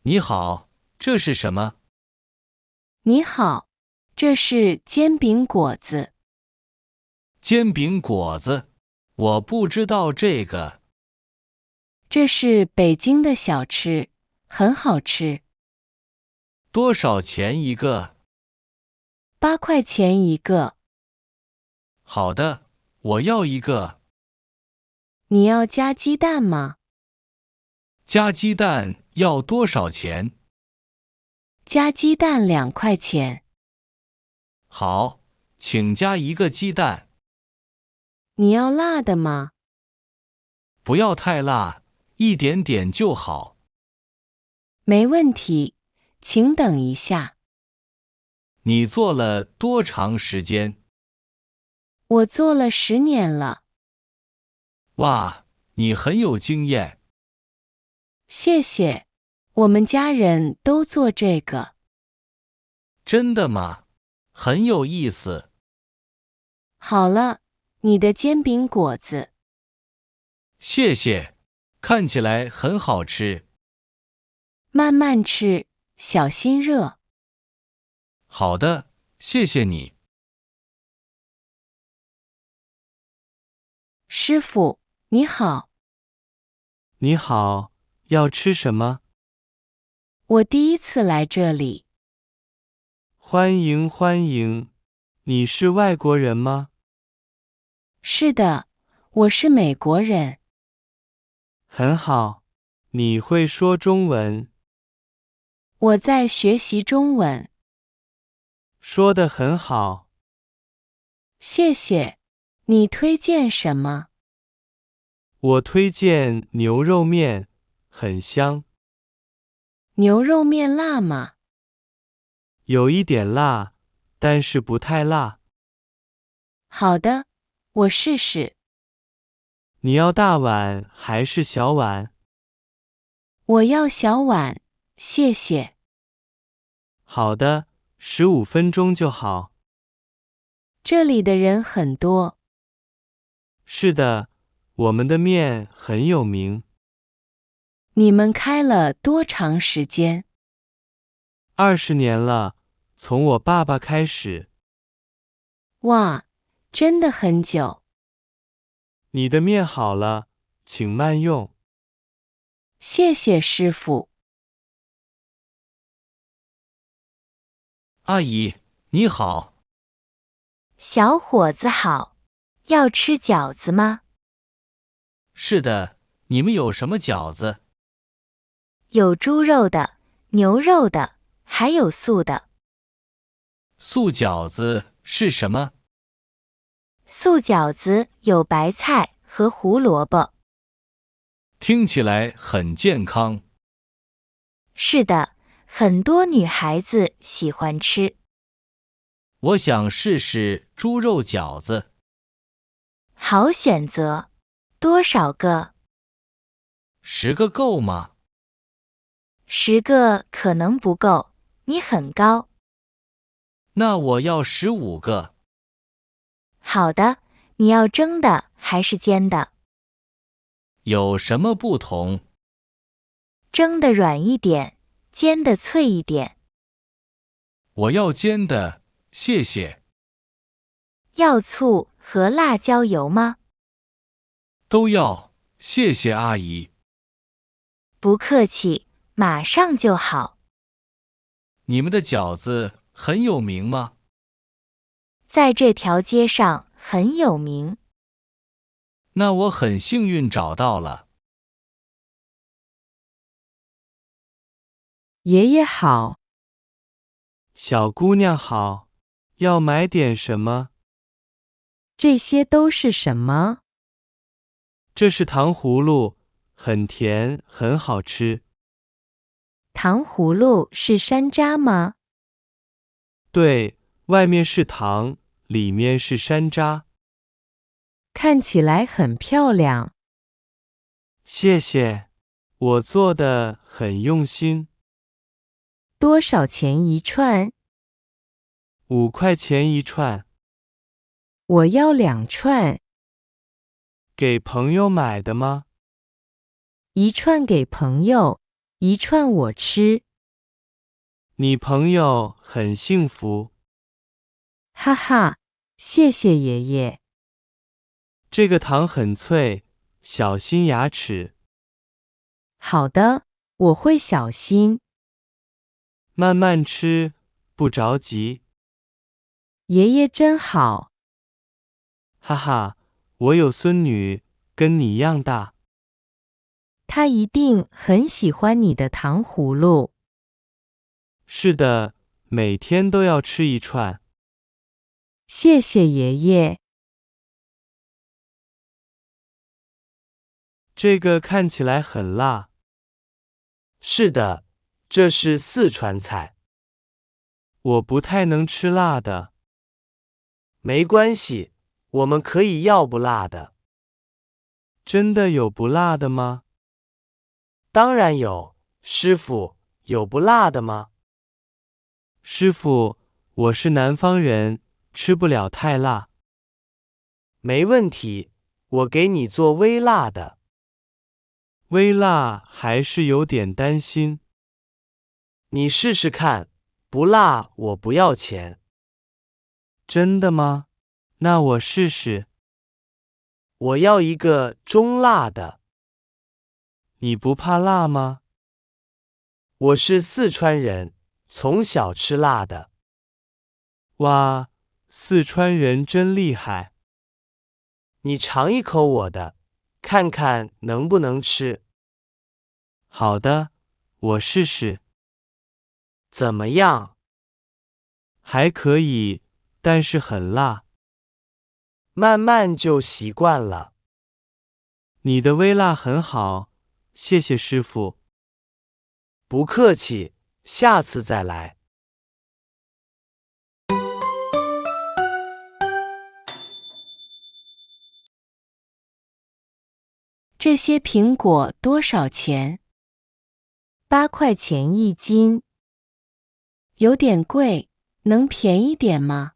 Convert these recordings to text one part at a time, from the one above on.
你好，这是什么？你好，这是煎饼果子。煎饼果子？我不知道这个。这是北京的小吃，很好吃。多少钱一个8块钱一个。好的，我要一个。你要加鸡蛋吗？加鸡蛋要多少钱？加鸡蛋2块钱。好，请加一个鸡蛋。你要辣的吗？不要太辣，一点点就好。没问题，请等一下。你做了多长时间？我做了10年了。哇，你很有经验。谢谢，我们家人都做这个。真的吗？很有意思。好了，你的煎饼果子。谢谢，看起来很好吃。慢慢吃，小心热。好的，谢谢你。师傅，你好。你好，要吃什么？我第一次来这里。欢迎欢迎，你是外国人吗？是的，我是美国人。很好，你会说中文，我在学习中文。说得很好。谢谢。你推荐什么？我推荐牛肉面，很香，牛肉面辣吗？有一点辣，但是不太辣。好的，我试试。你要大碗还是小碗？我要小碗，谢谢。好的，15分钟就好。这里的人很多。是的，我们的面很有名。你们开了多长时间20年了，从我爸爸开始。哇，真的很久。你的面好了，请慢用。谢谢师傅。阿姨，你好。小伙子好，要吃饺子吗？是的，你们有什么饺子？有猪肉的，牛肉的，还有素的。素饺子是什么？素饺子有白菜和胡萝卜。听起来很健康。是的，很多女孩子喜欢吃。我想试试猪肉饺子。好选择，多少个10个够吗？ ？10个可能不够，你很高。那我要15个。好的，你要蒸的还是煎的？有什么不同？蒸的软一点，煎的脆一点。我要煎的，谢谢。要醋和辣椒油吗？都要，谢谢阿姨。不客气，马上就好。你们的饺子很有名吗？在这条街上很有名。那我很幸运找到了。爷爷好。小姑娘好，要买点什么？这些都是什么？这是糖葫芦，很甜，很好吃。糖葫芦是山楂吗？对，外面是糖，里面是山楂。看起来很漂亮。谢谢，我做的很用心。多少钱一串？ 5块钱一串，我要2串。给朋友买的吗？1串给朋友一串我吃。你朋友很幸福。哈哈，谢谢爷爷。这个糖很脆，小心牙齿。好的，我会小心。慢慢吃，不着急。爷爷真好。哈哈，我有孙女，跟你一样大。他一定很喜欢你的糖葫芦。是的，每天都要吃一串。谢谢爷爷。这个看起来很辣。是的，这是四川菜。我不太能吃辣的。没关系，我们可以要不辣的。真的有不辣的吗？当然有，师傅，有不辣的吗？师傅，我是南方人，吃不了太辣。没问题，我给你做微辣的。微辣还是有点担心。你试试看，不辣我不要钱。真的吗？那我试试。我要一个中辣的。你不怕辣吗？我是四川人，从小吃辣的。哇，四川人真厉害。你尝一口我的，看看能不能吃。好的，我试试。怎么样？还可以，但是很辣。慢慢就习惯了。你的微辣很好，谢谢师傅。不客气，下次再来。这些苹果多少钱？8块钱一斤。有点贵，能便宜点吗？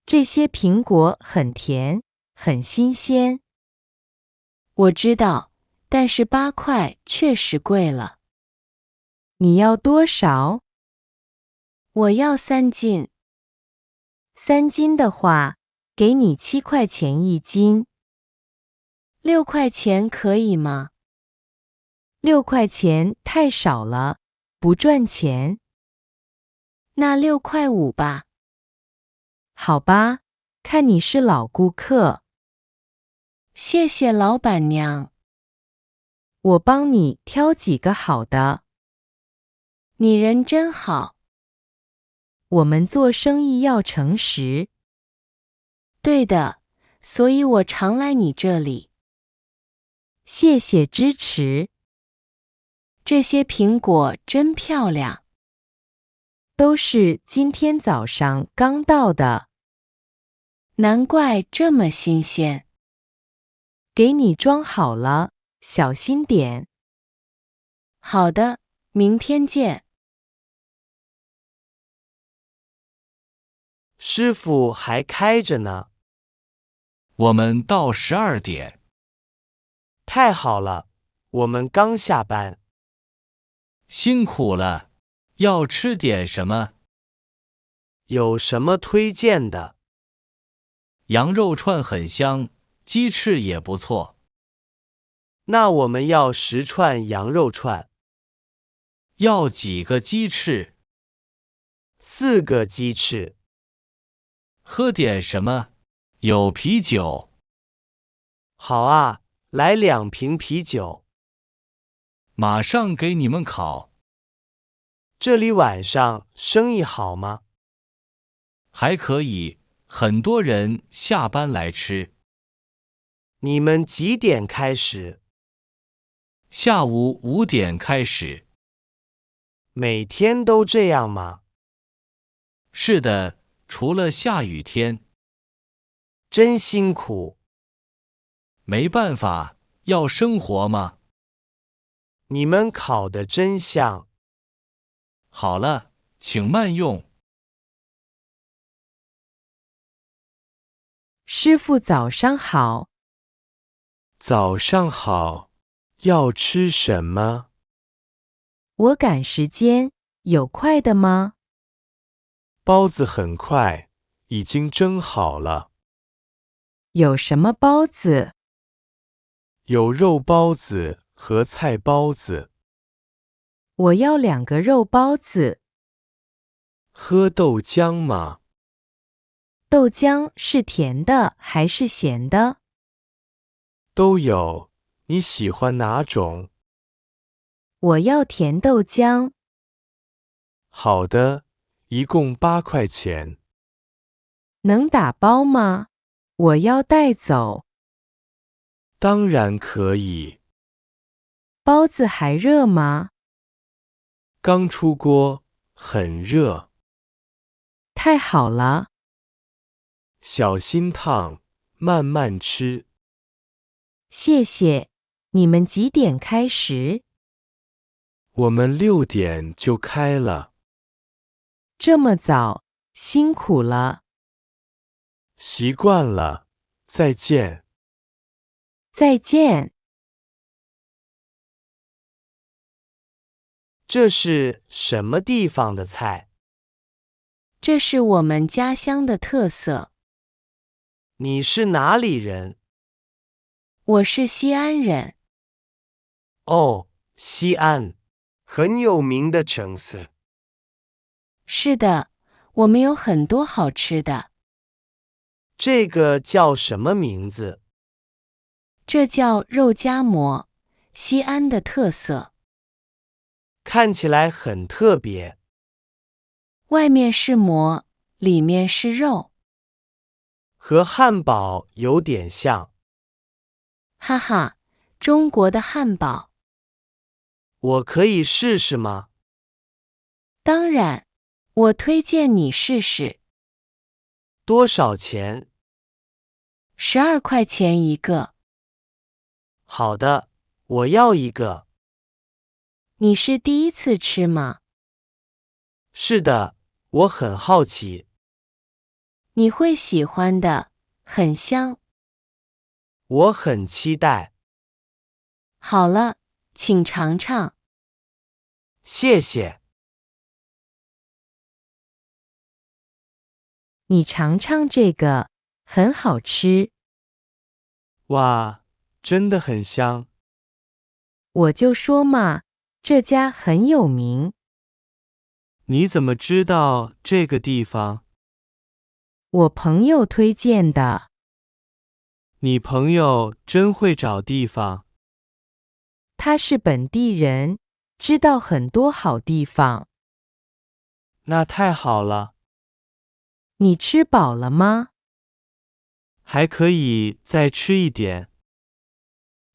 这些苹果很甜，很新鲜。我知道，但是8块确实贵了。你要多少？我要3斤。3斤的话，给你7块钱一斤。6块钱可以吗？6块钱太少了，不赚钱。那6块5吧。好吧，看你是老顾客。谢谢老板娘。我帮你挑几个好的。你人真好。我们做生意要诚实。对的，所以我常来你这里。谢谢支持。这些苹果真漂亮。都是今天早上刚到的。难怪这么新鲜。给你装好了，小心点。好的，明天见。师傅还开着呢。我们到12点。太好了，我们刚下班。辛苦了，要吃点什么？有什么推荐的？羊肉串很香，鸡翅也不错。那我们要10串羊肉串。要几个鸡翅？4个鸡翅。喝点什么？有啤酒。好啊，来2瓶啤酒。马上给你们烤。这里晚上生意好吗？还可以，很多人下班来吃。你们几点开始？下午5点开始。每天都这样吗？是的，除了下雨天。真辛苦。没办法，要生活嘛。你们烤得真香。好了，请慢用。师傅早上好。早上好，要吃什么？我赶时间，有快的吗？包子很快，已经蒸好了。有什么包子？有肉包子和菜包子。我要2个肉包子。喝豆浆吗？豆浆是甜的还是咸的？都有，你喜欢哪种？我要甜豆浆。好的，一共8块钱。能打包吗？我要带走。当然可以。包子还热吗？刚出锅，很热。太好了。小心烫，慢慢吃。谢谢。你们几点开始？我们6点就开了。这么早，辛苦了。习惯了，再见。再见。这是什么地方的菜？这是我们家乡的特色。你是哪里人？我是西安人。哦，西安，很有名的城市。是的，我们有很多好吃的。这个叫什么名字？这叫肉夹馍，西安的特色。看起来很特别。外面是馍，里面是肉。和汉堡有点像。哈哈，中国的汉堡。我可以试试吗？当然，我推荐你试试。多少钱12块钱一个。好的，我要一个。你是第一次吃吗？是的，我很好奇。你会喜欢的，很香。我很期待。好了，请尝尝。谢谢。你尝尝这个，很好吃。哇，真的很香。我就说嘛，这家很有名。你怎么知道这个地方？我朋友推荐的。你朋友真会找地方。他是本地人，知道很多好地方。那太好了。你吃饱了吗？还可以再吃一点。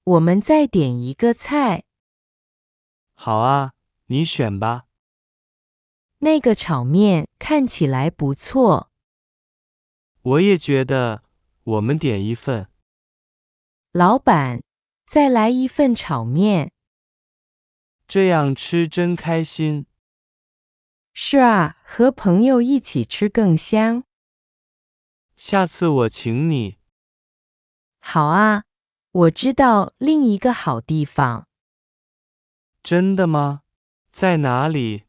我们再点一个菜。好啊，你选吧。那个炒面看起来不错。我也觉得，我们点一份。老板，再来一份炒面。这样吃真开心。是啊，和朋友一起吃更香。下次我请你。好啊，我知道另一个好地方。真的吗？在哪里？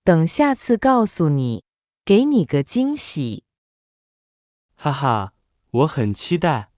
等下次告诉你，给你个惊喜。哈哈，我很期待。